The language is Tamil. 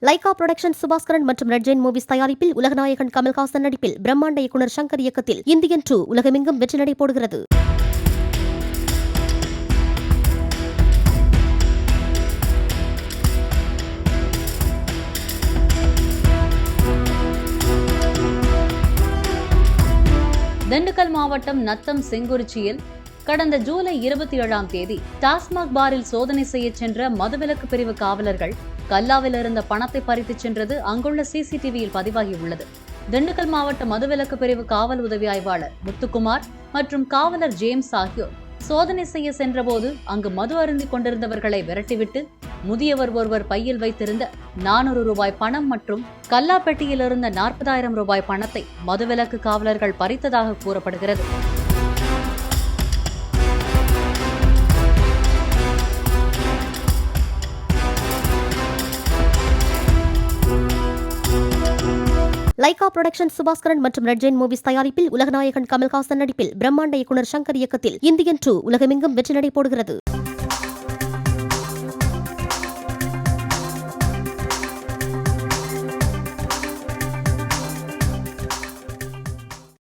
லைகா புரொடக்ஷன் சுபாஸ்கரன் மற்றும் ரெட் ஜெயின் மூவிஸ் தயாரிப்பில் உலகநாயகன் கமல்ஹாசன் நடிப்பில் பிரம்மாண்ட இயக்குனர் சங்கர் இயக்கத்தில் இந்தியன் 2 உலகமெங்கும் வெற்றி நடை போடுகிறது. திண்டுக்கல் மாவட்டம் நத்தம் செங்குறிச்சியில் கடந்த ஜூலை 27ஆம் தேதி டாஸ்மாக் பாரில் சோதனை செய்ய சென்ற மதுவிலக்கு பிரிவு காவலர்கள் கல்லாவில் இருந்த பணத்தை பறித்துச் சென்றது அங்குள்ள சிசிடிவியில் பதிவாகியுள்ளது. திண்டுக்கல் மாவட்ட மதுவிலக்கு பிரிவு காவல் உதவி ஆய்வாளர் முத்துக்குமார் மற்றும் காவலர் ஜேம்ஸ் ஆகியோர் சோதனை செய்ய சென்றபோது அங்கு மது அருந்திக் கொண்டிருந்தவர்களை விரட்டிவிட்டு முதியவர் ஒருவர் பையில் வைத்திருந்த 400 ரூபாய் பணம் மற்றும் கல்லாப்பெட்டியில் இருந்த 40,000 ரூபாய் பணத்தை மதுவிலக்கு காவலர்கள் பறித்ததாக கூறப்படுகிறது. லைகா புரொடக்ஷன் சுபாஸ்கரன் மற்றும் ரெட் ஜெயின் மூவிஸ் தயாரிப்பில் உலகநாயகன் கமல்ஹாசன் நடிப்பில் பிரம்மாண்ட இயக்குனர் சங்கர் இயக்கத்தில் இந்தியன் 2 உலகமெங்கும் வெற்றி நடை போடுகிறது.